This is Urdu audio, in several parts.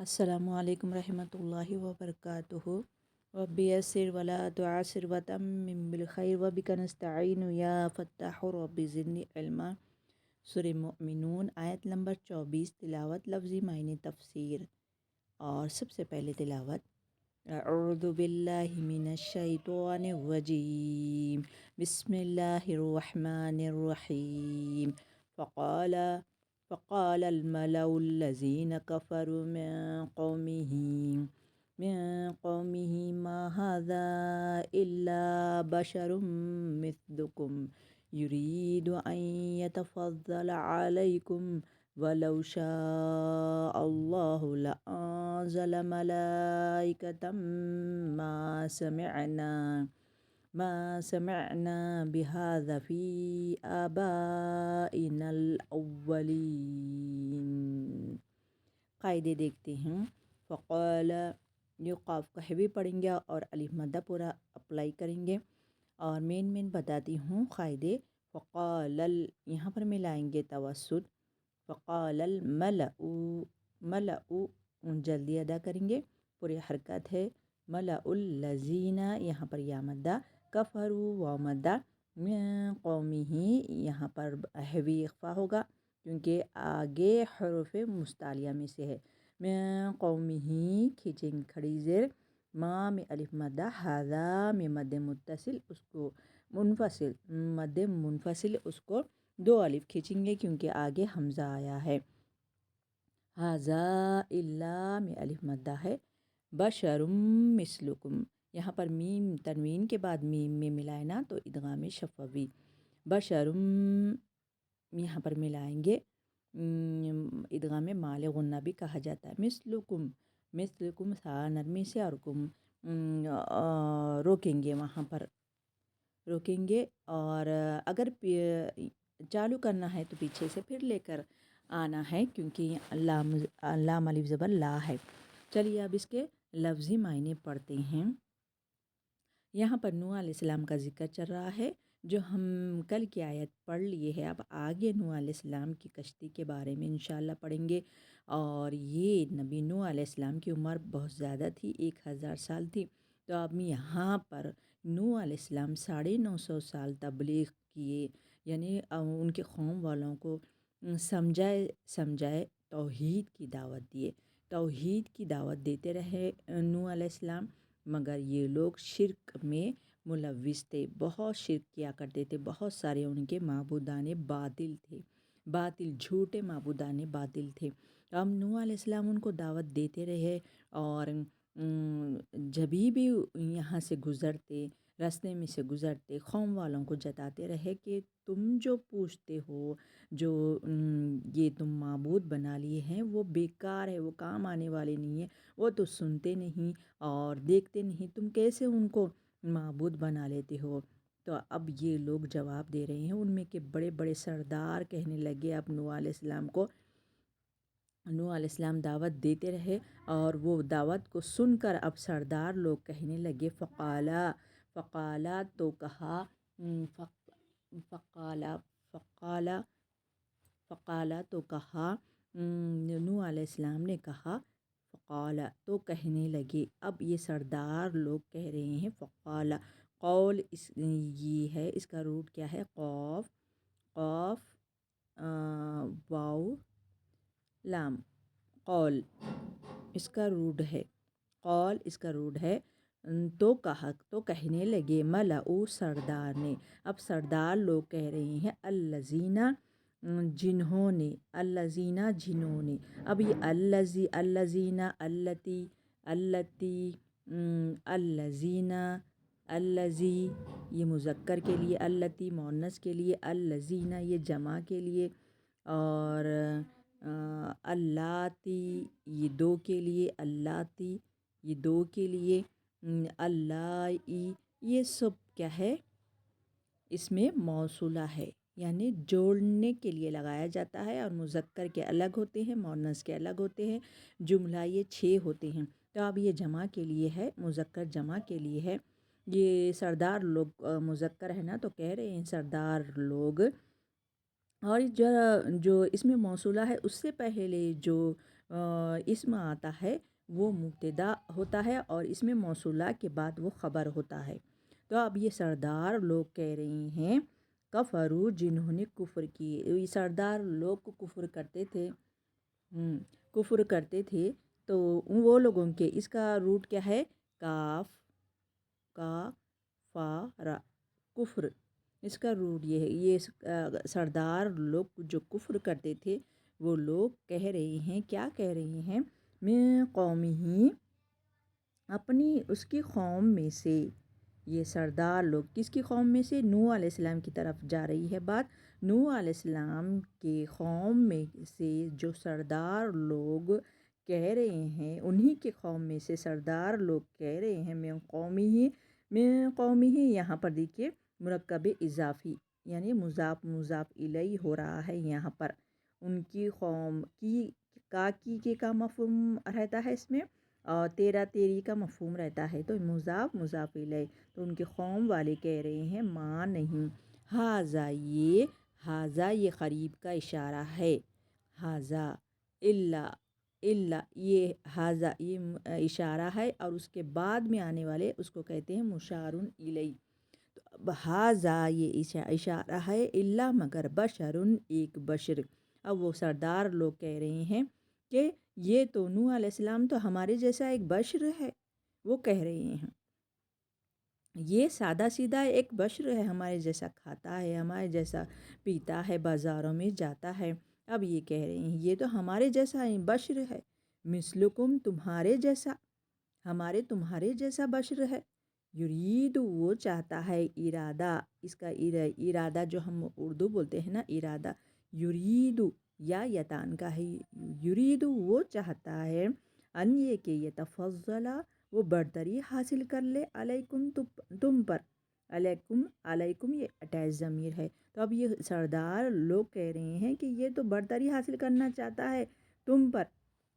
السلام علیکم رحمۃ اللہ وبرکاتہ. ربی یسر ولا تعسر وتمم بالخیر وبک نستعین یا فتاح رب زدنی علما. سورہ مومنون آیت نمبر 24. تلاوت لفظی معنی تفسیر. اور سب سے پہلے تلاوت اعوذ باللہ من الشیطان الرجیم بسم اللہ الرحمن الرحیم. فقال فقال الملأ الذين كفروا من قومه ما هذا إلا بشر مثلكم يريد أن يتفضل عليكم ولو شاء الله لأنزل ملائكة ما سمعنا بهذا في آبائنا الأولين. قاعدے دیکھتے ہیں. فقال یہ قاف کا ہیوی پڑھیں گے اور الف مدہ پورا اپلائی کریں گے. اور مین بتاتی ہوں قاعدے. فقال یہاں پر ملائیں گے توسط. فقال الملأ جلدی ادا کریں گے. پوری حرکت ہے. ملأ الذین یہاں پر یا مدہ. کفروا و مدہ. من قومہ یہاں پر ہیوی اخفا ہوگا کیونکہ آگے حروف مستعلیہ میں سے ہے. من قومہ کھینچیں گے کھڑی زیر. ما میں الف مدہ. ہذا میں مد متصل اس کو منفصل اس کو دو الف کھینچیں گے کیونکہ آگے حمزہ آیا ہے. ہذا الا میں الف مدہ ہے. بشر مثلکم یہاں پر میم تنوین کے بعد میم میں ملائے نا تو ادغام شفوی. بشر یہاں پر ملائیں گے. ادغام مال غنہ بھی کہا جاتا ہے. مثلکم سا نرمی سے اور کم روکیں گے وہاں پر روکیں گے. اور اگر چالو کرنا ہے تو پیچھے سے پھر لے کر آنا ہے کیونکہ لام الف زبر لا ہے. چلیے اب اس کے لفظی معنی پڑھتے ہیں. یہاں پر نوح علیہ السلام کا ذکر چل رہا ہے جو ہم کل کی آیت پڑھ لیے ہیں. اب آگے نوح علیہ السلام کی کشتی کے بارے میں انشاءاللہ پڑھیں گے. اور یہ نبی نوح علیہ السلام کی عمر بہت زیادہ تھی، 1000 سال تھی. تو اب یہاں پر نوح علیہ السلام 950 سال تبلیغ کیے، یعنی ان کے قوم والوں کو سمجھائے توحید کی دعوت دیے. توحید کی دعوت دیتے رہے نوح علیہ السلام، مگر یہ لوگ شرک میں ملوث تھے. بہت شرک کیا کرتے تھے. بہت سارے ان کے معبودان باطل تھے، جھوٹے معبودان باطل تھے. اب نوح علیہ السلام ان کو دعوت دیتے رہے اور جبھی بھی یہاں سے گزرتے، راستے میں سے گزرتے، قوم والوں کو جتاتے رہے کہ تم جو پوچھتے ہو، جو یہ تم معبود بنا لیے ہیں وہ بیکار ہے، وہ کام آنے والے نہیں ہیں، وہ تو سنتے نہیں اور دیکھتے نہیں، تم کیسے ان کو معبود بنا لیتے ہو. تو اب یہ لوگ جواب دے رہے ہیں. ان میں کے بڑے بڑے سردار کہنے لگے اب نوح علیہ السلام کو. نوح علیہ السلام دعوت دیتے رہے اور وہ دعوت کو سن کر اب سردار لوگ کہنے لگے. فقالا تو کہا. فقالا تو کہا. نوح علیہ السلام نے کہا. فقالا تو کہنے لگے. اب یہ سردار لوگ کہہ رہے ہیں فقالا. قول یہ ہے، اس کا روٹ کیا ہے؟ قاف واو لام. قول اس کا روٹ ہے. قول اس کا روٹ ہے. تو کہا تو کہنے لگے. ملأ سردار نے. اب سردار لوگ کہہ رہے ہیں الذین جنہوں نے. اب یہ الذین الذی یہ مذکر کے لیے، اللتی مؤنث کے لیے، الذین یہ جمع کے لیے، اور اللاتی یہ دو کے لیے، اللاتی یہ دو کے لیے، اللائی یہ سب کیا ہے؟ اس میں موصولہ ہے، یعنی جوڑنے کے لیے لگایا جاتا ہے. اور مذکر کے الگ ہوتے ہیں، مؤنث کے الگ ہوتے ہیں. جملہ یہ 6 ہوتے ہیں. تو اب یہ جمع کے لیے ہے، مذکر جمع کے لیے ہے. یہ سردار لوگ مذکر ہے نا، تو کہہ رہے ہیں سردار لوگ. اور جو اس میں موصولہ ہے اس سے پہلے جو اسم آتا ہے وہ مبتدا ہوتا ہے اور اس میں موصولہ کے بعد وہ خبر ہوتا ہے۔ تو اب یہ سردار لوگ کہہ رہے ہیں کفرو، جنہوں نے کفر کی، یہ سردار لوگ کو کفر کرتے تھے، کفر کرتے تھے، تو وہ لوگوں کے اس کا روٹ کیا ہے؟ کاف کا فا را، کفر، اس کا روٹ یہ ہے۔ یہ سردار لوگ جو کفر کرتے تھے وہ لوگ کہہ رہے ہیں، کیا کہہ رہے ہیں؟ من قومہ، اپنی اس کی قوم میں سے۔ یہ سردار لوگ کس کی قوم میں سے؟ نوح علیہ السلام کی طرف جا رہی ہے بات۔ نوح علیہ السلام کے قوم میں سے جو سردار لوگ کہہ رہے ہیں، انہی کے قوم میں سے سردار لوگ کہہ رہے ہیں من قومہ یہاں پر دیکھیے مرکب اضافی، یعنی مضاف مضاف الیہ ہو رہا ہے یہاں پر۔ ان کی قوم کی کا مفہوم رہتا ہے اس میں، اور تیرا تیری کا مفہوم رہتا ہے، تو مضاف مضاف الیہ، تو ان کے قوم والے کہہ رہے ہیں ماں نہیں، ہاذا یہ قریب کا اشارہ ہے، ہاذا یہ ہاذا یہ اشارہ ہے، اور اس کے بعد میں آنے والے اس کو کہتے ہیں مشارن الیہ۔ تو اب ہاذا یہ اشارہ ہے، الا مگر بشرن ایک بشر۔ اب وہ سردار لوگ کہہ رہے ہیں کہ یہ تو نوح علیہ السلام تو ہمارے جیسا ایک بشر ہے، وہ کہہ رہے ہیں یہ سادہ سیدھا ایک بشر ہے، ہمارے جیسا کھاتا ہے، ہمارے جیسا پیتا ہے، بازاروں میں جاتا ہے۔ اب یہ کہہ رہے ہیں یہ تو ہمارے جیسا بشر ہے، مثلکم تمہارے جیسا، تمہارے جیسا بشر ہے۔ یرید وہ چاہتا ہے، ارادہ، اس کا ارادہ جو ہم اردو بولتے ہیں نا ارادہ، یرید یا یتان کا ہے، یرید وہ چاہتا ہے، ان یہ کہ یتفضل وہ برتری حاصل کر لے، علیکم تم پر، علیکم یہ اٹیچ ضمیر ہے۔ تو اب یہ سردار لوگ کہہ رہے ہیں کہ یہ تو برتری حاصل کرنا چاہتا ہے تم پر،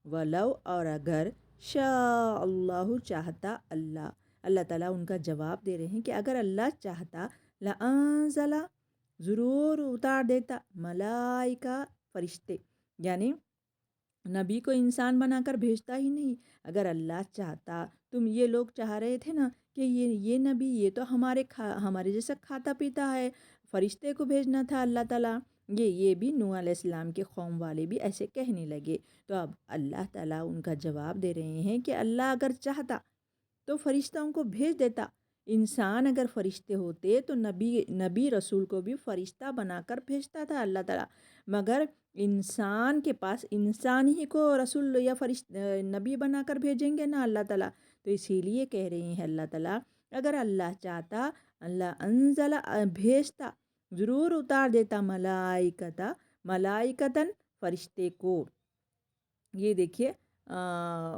ولو اور اگر شاء اللہ چاہتا اللہ تعالیٰ ان کا جواب دے رہے ہیں کہ اگر اللہ چاہتا لانزل ضرور اتار دیتا ملائکہ فرشتے، یعنی نبی کو انسان بنا کر بھیجتا ہی نہیں۔ اگر اللہ چاہتا، تم یہ لوگ چاہ رہے تھے نا کہ یہ نبی یہ تو ہمارے جیسا کھاتا پیتا ہے، فرشتے کو بھیجنا تھا اللہ تعالیٰ۔ یہ بھی نوح علیہ السلام کے قوم والے بھی ایسے کہنے لگے۔ تو اب اللہ تعالیٰ ان کا جواب دے رہے ہیں کہ اللہ اگر چاہتا تو فرشتوں کو بھیج دیتا۔ انسان اگر فرشتے ہوتے تو نبی رسول کو بھی فرشتہ بنا کر بھیجتا تھا اللہ تعالیٰ، مگر انسان کے پاس انسان ہی کو رسول یا نبی بنا کر بھیجیں گے نا اللہ تعالیٰ۔ تو اسی لیے کہہ رہے ہیں اللہ تعالیٰ اگر اللہ چاہتا اللہ انزل بھیجتا، ضرور اتار دیتا ملائکتاً فرشتے کو۔ یہ دیکھیے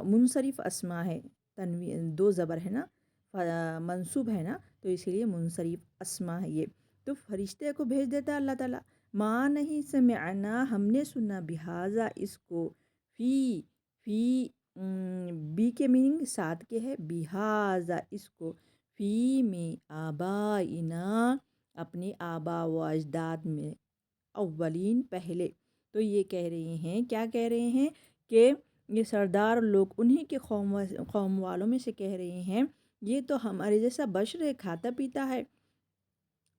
منصرف اسما ہے، دو زبر ہے نا، منصوب ہے نا، تو اسی لیے منصرف اسما ہے یہ، تو فرشتے کو بھیج دیتا اللہ تعالیٰ۔ ماں نہیں سمعنا ہم نے سنا بہذا اس کو، فی بی کے میننگ ساتھ کے ہے، بہذا اس کو، فی میں آبائنا اپنے آبا و اجداد میں، اولین پہلے۔ تو یہ کہہ رہے ہیں، کیا کہہ رہے ہیں کہ یہ سردار لوگ انہی کے قوم والوں میں سے کہہ رہے ہیں یہ تو ہمارے جیسا بشر ہے، کھاتا پیتا ہے،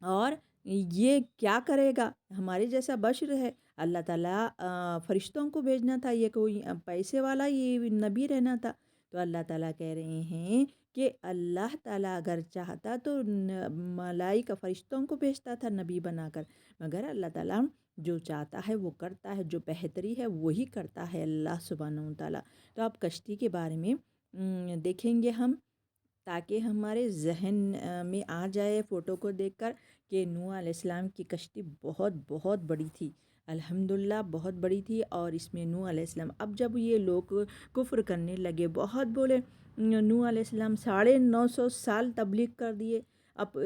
اور یہ کیا کرے گا، ہمارے جیسا بشر ہے۔ اللہ تعالیٰ فرشتوں کو بھیجنا تھا، یہ کوئی پیسے والا یہ نبی رہنا تھا۔ تو اللہ تعالیٰ کہہ رہے ہیں کہ اللہ تعالیٰ اگر چاہتا تو ملائکہ فرشتوں کو بھیجتا تھا نبی بنا کر، مگر اللہ تعالیٰ جو چاہتا ہے وہ کرتا ہے، جو بہتری ہے وہی کرتا ہے اللہ سبحانہ و تعالیٰ۔ تو آپ کشتی کے بارے میں دیکھیں گے ہم، تاکہ ہمارے ذہن میں آ جائے فوٹو کو دیکھ کر کہ نوح علیہ السلام کی کشتی بہت بہت بڑی تھی، الحمدللہ بہت بڑی تھی، اور اس میں نوح علیہ السلام، اب جب یہ لوگ کفر کرنے لگے، بہت بولے، نوح علیہ السلام 950 سال تبلیغ کر دیے، اب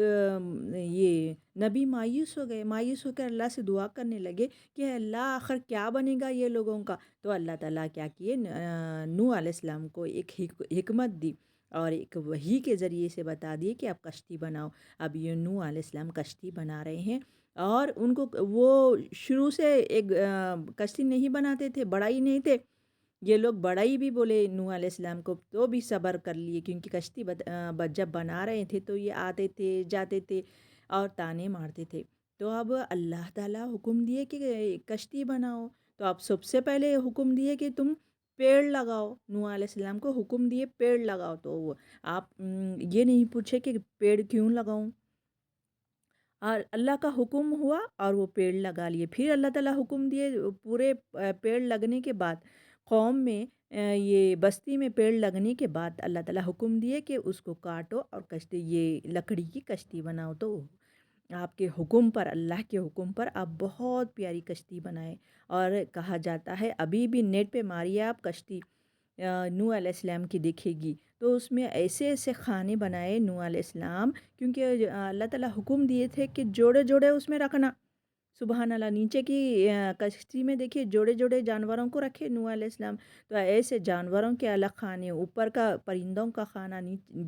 یہ نبی مایوس ہو گئے، مایوس ہو کر اللہ سے دعا کرنے لگے کہ اللہ آخر کیا بنے گا یہ لوگوں کا۔ تو اللہ تعالیٰ کیا کیے، نوح علیہ السلام کو ایک حکمت دی، اور ایک وحی کے ذریعے سے بتا دیے کہ آپ کشتی بناؤ۔ اب یہ نوح علیہ السلام کشتی بنا رہے ہیں، اور ان کو وہ شروع سے ایک کشتی نہیں بناتے تھے، بڑا ہی نہیں تھے، یہ لوگ بڑا ہی بھی بولے نوح علیہ السلام کو تو بھی صبر کر لیے، کیونکہ کشتی جب بنا رہے تھے تو یہ آتے تھے جاتے تھے اور تانے مارتے تھے۔ تو اب اللہ تعالیٰ حکم دیے کہ کشتی بناؤ، تو اب سب سے پہلے حکم دیے کہ تم پیڑ لگاؤ، نوح علیہ السلام کو حکم دیے پیڑ لگاؤ، تو آپ یہ نہیں پوچھے کہ پیڑ کیوں لگاؤں، اور اللہ کا حکم ہوا اور وہ پیڑ لگا لیے۔ پھر اللہ تعالیٰ حکم دیے پورے پیڑ لگنے کے بعد قوم میں یہ بستی میں پیڑ لگنے کے بعد اللہ تعالیٰ حکم دیے کہ اس کو کاٹو اور کشتی یہ لکڑی کی کشتی بناؤ، تو آپ کے حکم پر، اللہ کے حکم پر آپ بہت پیاری کشتی بنائے۔ اور کہا جاتا ہے ابھی بھی نیٹ پہ ماریے آپ کشتی نوح علیہ السلام کی دیکھے گی، تو اس میں ایسے ایسے کھانے بنائے نوح علیہ السلام، کیونکہ اللہ تعالیٰ حکم دیے تھے کہ جوڑے جوڑے اس میں رکھنا۔ سبحان اللہ، نیچے کی کشتی میں دیکھیے جوڑے جوڑے جانوروں کو رکھے نوح علیہ السلام، تو ایسے جانوروں کے الگ کھانے، اوپر کا پرندوں کا کھانا،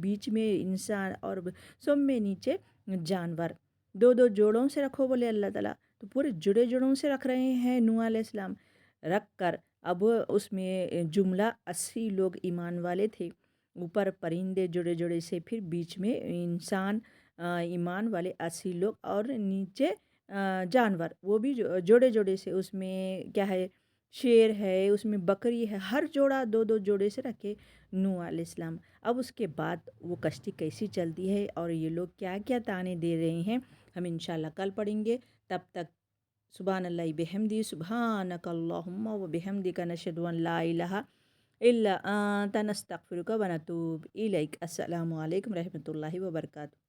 بیچ میں انسان، اور سب میں نیچے جانور، دو دو جوڑوں سے رکھو بولے اللہ تعالیٰ، تو پورے جڑے جوڑوں سے رکھ رہے ہیں نوح علیہ السلام، رکھ کر اب اس میں جملہ 80 لوگ ایمان والے تھے، اوپر پرندے جڑے جڑے سے، پھر بیچ میں انسان ایمان والے 80 لوگ، اور نیچے جانور وہ بھی جوڑے جوڑے سے، اس میں کیا ہے، شیر ہے، اس میں بکری ہے، ہر جوڑا دو دو جوڑے سے رکھے نوح علیہ السلام۔ اب اس کے بعد وہ کشتی کیسی چلتی ہے اور یہ لوگ کیا کیا تانے دے رہے ہیں، ہم انشاءاللہ کل پڑھیں گے۔ تب تک سبحان اللہ بحمدی، سبحانک اللہم و بحمدک، نشہد ان لا الہ الا انت، نستغفرک و نتوب الیک۔ السلام علیکم رحمۃ اللہ وبرکاتہ۔